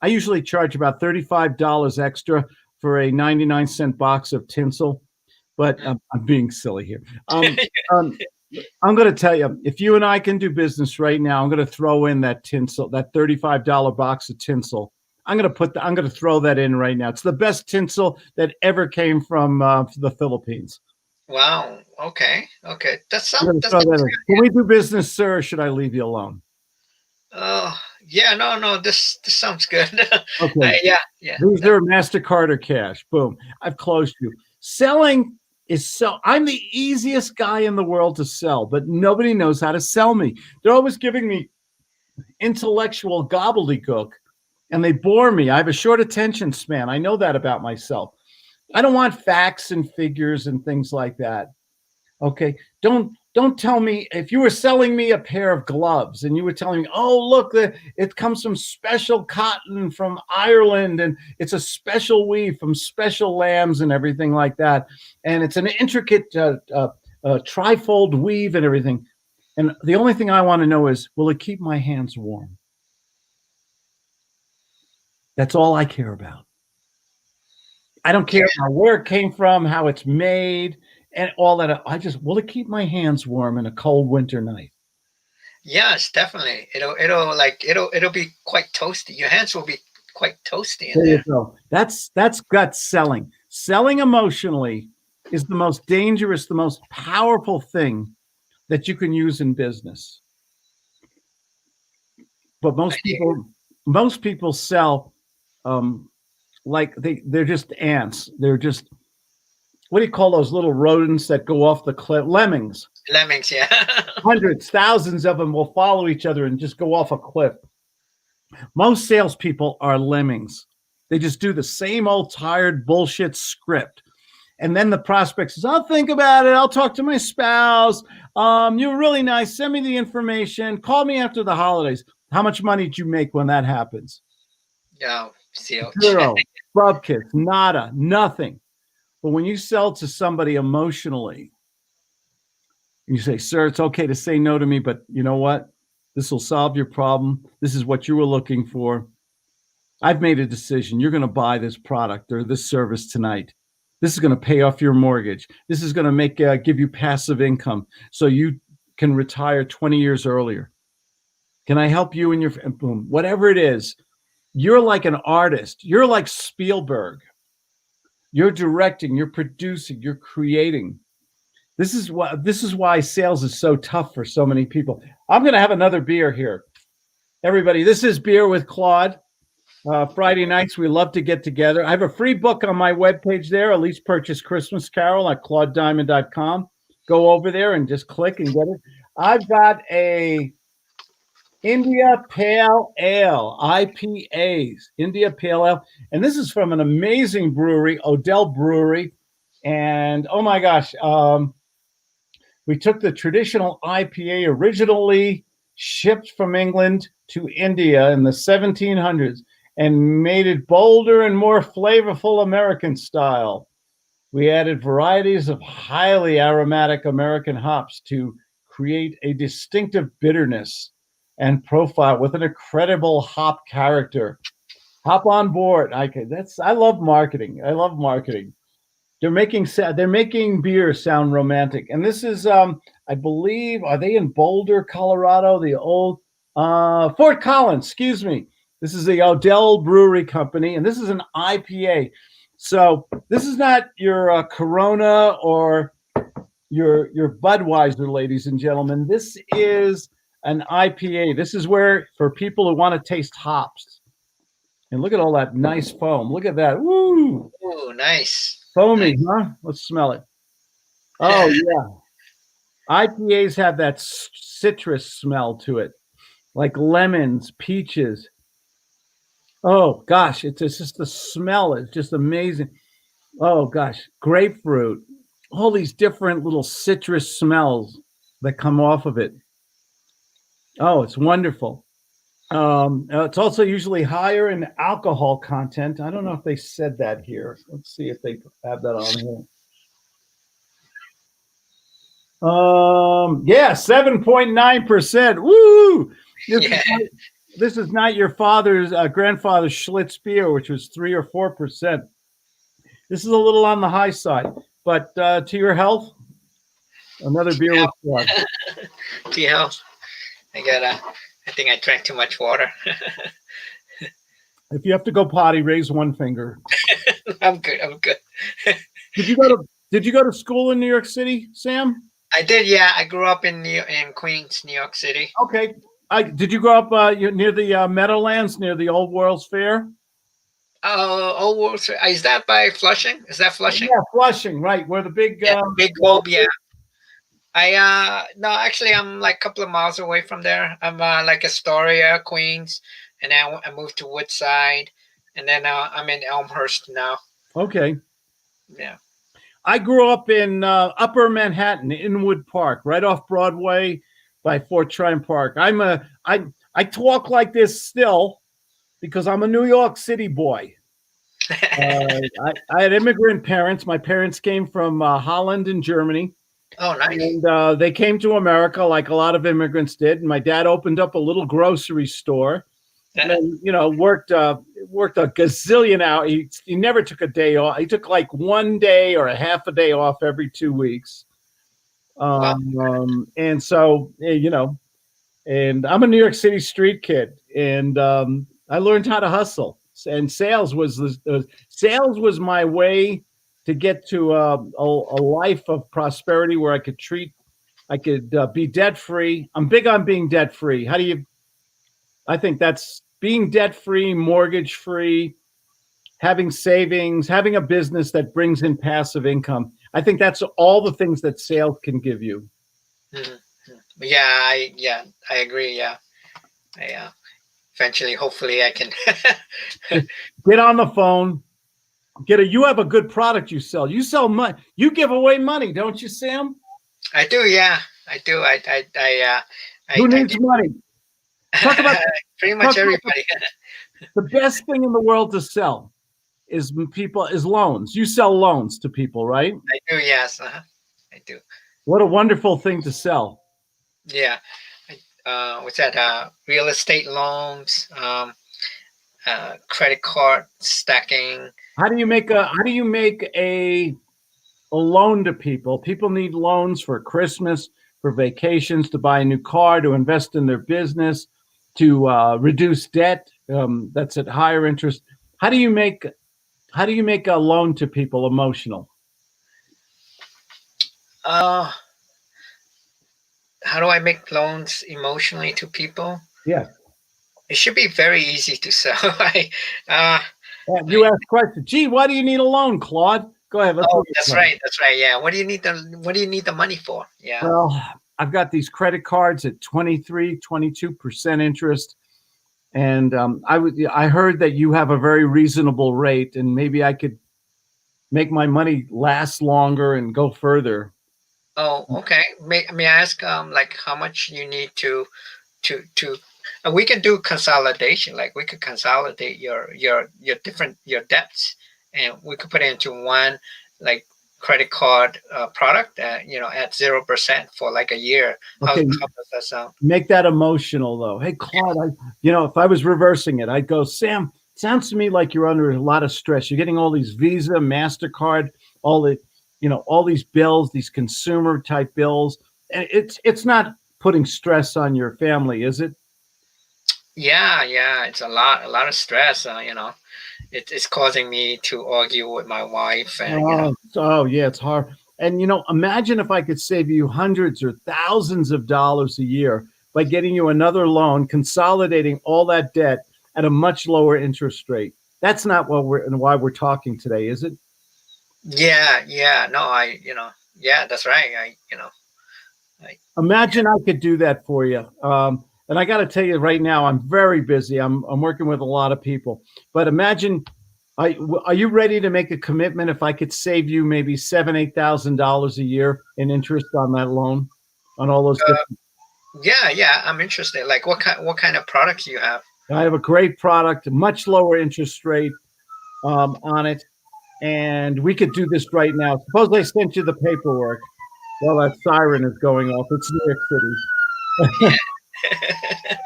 I usually charge about $35 extra for a 99-cent box of tinsel, but I'm being silly here. I'm going to tell you, if you and I can do business right now, I'm going to throw in that tinsel, that $35 box of tinsel. I'm going to throw that in right now. It's the best tinsel that ever came from the Philippines. Wow. Okay. Okay. That I'm going sounds. to throw that in. Can we do business, sir, or should I leave you alone? Yeah. No. This sounds good. Okay. Yeah. Yeah. Visa or MasterCard or cash. Boom. I've closed you. Selling I'm the easiest guy in the world to sell, but nobody knows how to sell me. They're always giving me intellectual gobbledygook and they bore me. I have a short attention span. I know that about myself. I don't want facts and figures and things like that. Okay. Don't tell me if you were selling me a pair of gloves and you were telling me, oh, look, it comes from special cotton from Ireland and it's a special weave from special lambs and everything like that. And it's an intricate trifold weave and everything. And the only thing I want to know is, will it keep my hands warm? That's all I care about. I don't care where it came from, how it's made, and all that. Will it keep my hands warm in a cold winter night? Yes, definitely. It'll be quite toasty. Your hands will be quite toasty in There there. you go. That's gut selling. Selling emotionally is the most dangerous, the most powerful thing that you can use in business. But most people sell like they're just ants. They're just, what do you call those little rodents that go off the cliff? Lemmings. Lemmings, yeah. Hundreds, thousands of them will follow each other and just go off a cliff. Most salespeople are lemmings. They just do the same old tired bullshit script. And then the prospect says, I'll think about it. I'll talk to my spouse. You're really nice. Send me the information. Call me after the holidays. How much money did you make when that happens? Yeah. Zero. Bubkits, nada, nothing. But when you sell to somebody emotionally, you say, sir, it's okay to say no to me, but you know what? This will solve your problem. This is what you were looking for. I've made a decision. You're going to buy this product or this service tonight. This is going to pay off your mortgage. This is going to make give you passive income so you can retire 20 years earlier. Can I help you in your boom? Whatever it is, you're like an artist. You're like Spielberg. You're directing, you're producing, you're creating. This is why sales is so tough for so many people. I'm going to have another beer here. Everybody, this is Beer with Claude. Friday nights, we love to get together. I have a free book on my webpage there, A Least Purchase Christmas Carol at claudediamond.com. Go over there and just click and get it. I've got a India Pale Ale, IPAs, India Pale Ale. And this is from an amazing brewery, Odell Brewery. And oh my gosh, we took the traditional IPA originally shipped from England to India in the 1700s and made it bolder and more flavorful American style. We added varieties of highly aromatic American hops to create a distinctive bitterness and profile with an incredible hop character. Hop on board. I love marketing. I love marketing. They're making beer sound romantic. And this is I believe, are they in Boulder, Colorado? The old Fort Collins, excuse me. This is the Odell Brewery Company, and this is an IPA. So this is not your Corona or your Budweiser, ladies and gentlemen. This is an IPA. This is where for people who want to taste hops. And look at all that nice foam. Look at that. Woo! Ooh, nice. Foamy, huh? Let's smell it. Oh, yeah. IPAs have that citrus smell to it, like lemons, peaches. Oh, gosh, it's just the smell is just amazing. Oh, gosh, grapefruit, all these different little citrus smells that come off of it. Oh, it's wonderful. It's also usually higher in alcohol content. I don't know if they said that here. Let's see if they have that on here. Yeah, 7.9%. Woo! This is not your grandfather's Schlitz beer, which was 3 or 4%. This is a little on the high side, but to your health, another beer with Claude. To your health. I think I drank too much water. If you have to go potty, raise one finger. I'm good. Did you go to school in New York City, Sam? I did, yeah. I grew up in Queens, New York City. Okay. Did you grow up near the Meadowlands, near the Old World's Fair? Old World's Fair. Is that by Flushing? Is that Flushing? Yeah, Flushing, right. Where the big big globe, yeah. No, actually, I'm like a couple of miles away from there. I'm like Astoria, Queens, and then I moved to Woodside, and then I'm in Elmhurst now. Okay. Yeah. I grew up in Upper Manhattan, Inwood Park, right off Broadway by Fort Tryon Park. I talk like this still because I'm a New York City boy. I had immigrant parents. My parents came from Holland and Germany. Oh, nice. And they came to America like a lot of immigrants did. And my dad opened up a little grocery store and, worked a gazillion hours. He never took a day off. He took like one day or a half a day off every 2 weeks. Wow. And so, and I'm a New York City street kid, and I learned how to hustle. And sales was my way to get to a life of prosperity where I could be debt free. I'm big on being debt free. I think that's being debt free, mortgage free, having savings, having a business that brings in passive income. I think that's all the things that sales can give you. Mm-hmm. Yeah, I agree. Yeah. Eventually, hopefully I can get on the phone. You have a good product you sell. You sell money. You give away money, don't you, Sam? I do. Yeah, I do. Who needs money? Talk about pretty much everybody. The best thing in the world to sell is loans. You sell loans to people, right? I do. Yes. I do. What a wonderful thing to sell. Yeah. What's that? Real estate loans. credit card stacking. How do you make a loan to people? People need loans for Christmas, for vacations, to buy a new car, to invest in their business, to reduce debt. That's at higher interest. How do you make a loan to people emotional? Uh, how do I make loans emotionally to people? Yeah. It should be very easy to sell. You ask questions. Gee, why do you need a loan, Claude? Go ahead. Let's Oh, look at that's that. right. That's right. Yeah. What do you need the money for? Yeah. Well, I've got these credit cards at 23, 22% interest. And I heard that you have a very reasonable rate, and maybe I could make my money last longer and go further. Oh, okay. May I ask like how much you need to we can do consolidation. Like we could consolidate your debts, and we could put it into one like credit card product at 0% for like a year. Okay. How does that sound? Make that emotional, though. Hey, Claude, if I was reversing it, I'd go, Sam, sounds to me like you're under a lot of stress. You're getting all these Visa, MasterCard, all these bills, these consumer type bills. And it's not putting stress on your family, is it? Yeah, it's a lot of stress. It's causing me to argue with my wife, and Yeah, it's hard. And imagine if I could save you hundreds or thousands of dollars a year by getting you another loan, consolidating all that debt at a much lower interest rate. That's not why we're talking today, is it? yeah. No, yeah, that's right. Imagine I could do that for you. And I got to tell you right now, I'm very busy. I'm working with a lot of people. But imagine, are you ready to make a commitment if I could save you maybe $7,000-8,000 a year in interest on that loan, on all those different? Yeah, I'm interested. Like what kind of products do you have? I have a great product, much lower interest rate on it, and we could do this right now. Suppose I sent you the paperwork. Well, that siren is going off. It's New York City.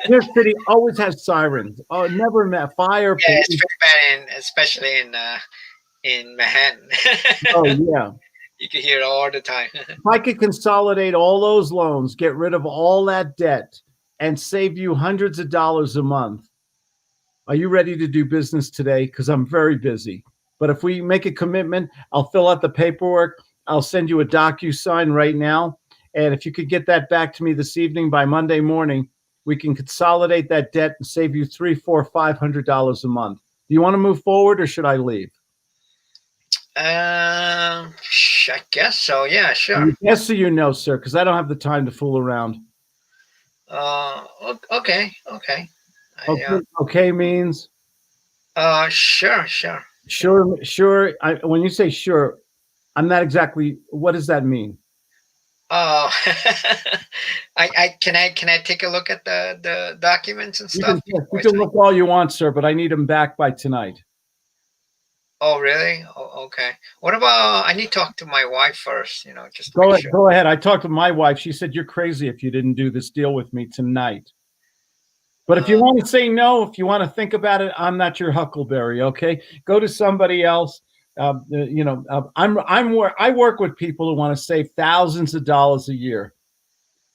New York City always has sirens. Oh, never met fire. Yeah, it's pretty bad, especially in Manhattan. Oh yeah, you can hear it all the time. if I could consolidate all those loans, get rid of all that debt, and save you hundreds of dollars a month, are you ready to do business today? Because I'm very busy. But if we make a commitment, I'll fill out the paperwork. I'll send you a DocuSign right now. And if you could get that back to me this evening by Monday morning, we can consolidate that debt and save you $300, $400, $500 a month. Do you want to move forward, or should I leave? I guess so. Yeah, sure. Yes, so sir, because I don't have the time to fool around. Okay. Okay means? Sure. Sure. When you say sure, I'm not exactly. What does that mean? Oh, can I take a look at the documents and stuff? You can look all you want, sir, but I need them back by tonight. Oh, really? Oh, okay. What about I need to talk to my wife first, just to go make ahead, sure. Go ahead. I talked to my wife. She said you're crazy if you didn't do this deal with me tonight. But if you want to say no, if you want to think about it, I'm not your huckleberry. Okay, go to somebody else. I work with people who want to save thousands of dollars a year.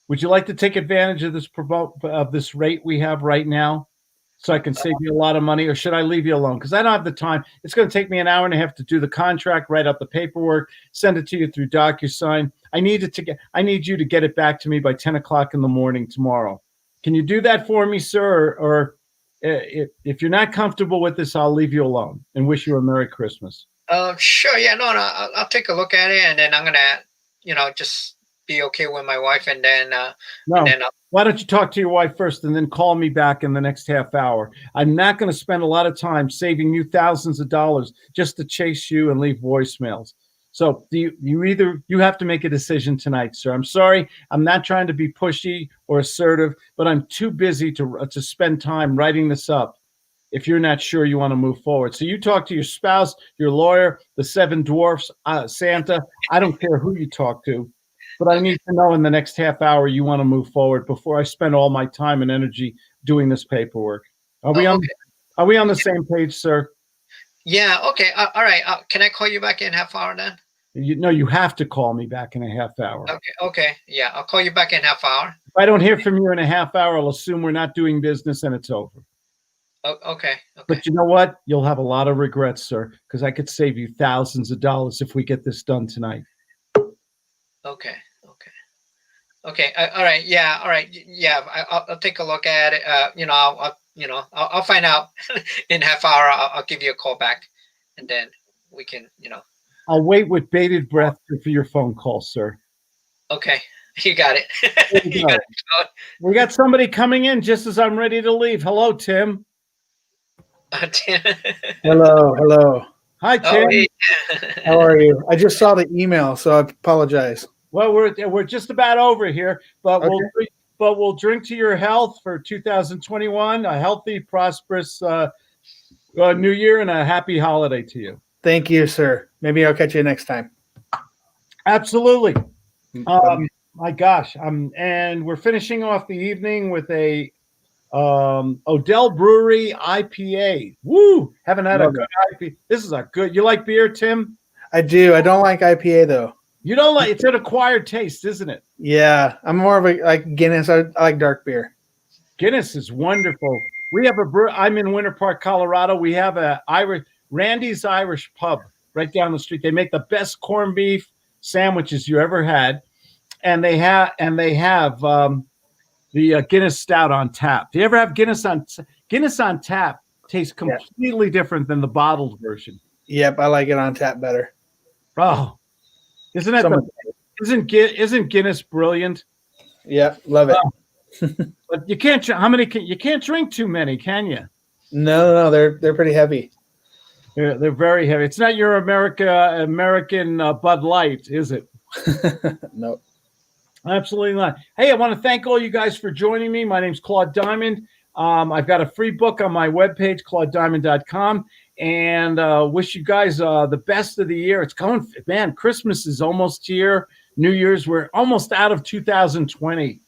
Would you like to take advantage of this rate we have right now, so I can save you a lot of money, or should I leave you alone? Because I don't have the time. It's going to take me an hour and a half to do the contract, write up the paperwork, send it to you through DocuSign. I need you to get it back to me by 10 o'clock in the morning tomorrow. Can you do that for me, sir? Or if you're not comfortable with this, I'll leave you alone and wish you a Merry Christmas. Sure. Yeah, no, I'll take a look at it, and then I'm gonna, just be okay with my wife, and then why don't you talk to your wife first and then call me back in the next half hour? I'm not going to spend a lot of time saving you thousands of dollars just to chase you and leave voicemails. So you have to make a decision tonight, sir. I'm sorry. I'm not trying to be pushy or assertive, but I'm too busy to spend time writing this up if you're not sure you want to move forward. So you talk to your spouse, your lawyer, the seven dwarfs, Santa. I don't care who you talk to, but I need to know in the next half hour you want to move forward before I spend all my time and energy doing this paperwork. Are we on? Are we on the same page, sir? Yeah. Okay. All right. Can I call you back in half hour then? You have to call me back in a half hour. Okay. Okay. Yeah. I'll call you back in half hour. If I don't hear from you in a half hour, I'll assume we're not doing business and it's over. Okay. Okay. But you know what? You'll have a lot of regrets, sir, because I could save you thousands of dollars if we get this done tonight. Okay. Okay. Okay. All right. Yeah. All right. Yeah. I'll take a look at it. I'll find out in half hour. I'll give you a call back, and then we can. I'll wait with bated breath for your phone call, sir. Okay. You got it. You got it. We got somebody coming in just as I'm ready to leave. Hello, Tim. Hello. Hi, Tim. Hey. How are you? I just saw the email, so I apologize. Well, we're just about over here, but Okay. we'll drink to your health for 2021. A healthy, prosperous New Year and a happy holiday to you. Thank you, sir. Maybe I'll catch you next time. Absolutely. My gosh, and we're finishing off the evening with a Odell Brewery IPA. Woo! Haven't had a good IPA. This is a good. You like beer, Tim? I do. I don't like IPA though. You don't like? It's an acquired taste, isn't it? Yeah, I'm more of a like Guinness. I like dark beer. Guinness is wonderful. We have I'm in Winter Park, Colorado. We have Randy's Irish Pub right down the street. They make the best corned beef sandwiches you ever had, and they have the Guinness Stout on tap. Do you ever have Guinness on tap? Tastes completely different than the bottled version. Yep, I like it on tap better. Oh, isn't that isn't Guinness brilliant? Yep, love it. But you can't. You can't drink too many, can you? No, they're pretty heavy. They're very heavy. It's not your American Bud Light, is it? No. Absolutely not. Hey, I want to thank all you guys for joining me. My name's Claude Diamond. I've got a free book on my webpage, claudediamond.com, and wish you guys the best of the year. It's going, man, Christmas is almost here. New Year's, we're almost out of 2020,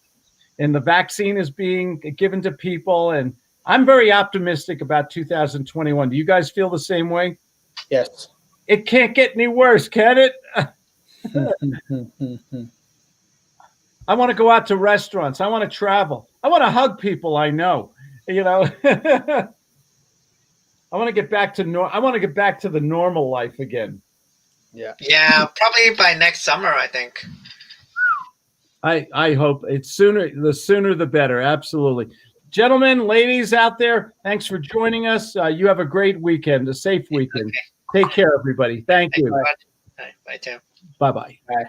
and the vaccine is being given to people, and I'm very optimistic about 2021. Do you guys feel the same way? Yes. It can't get any worse, can it? I want to go out to restaurants. I want to travel. I want to hug people I know. I want to get back to I want to get back to the normal life again. Yeah. Yeah, probably by next summer, I think. I hope it's sooner. The sooner the better. Absolutely. Gentlemen, ladies out there, thanks for joining us. You have a great weekend, a safe weekend. Okay. Take care, everybody. Thank you. Bye, Tim. Bye-bye. Bye.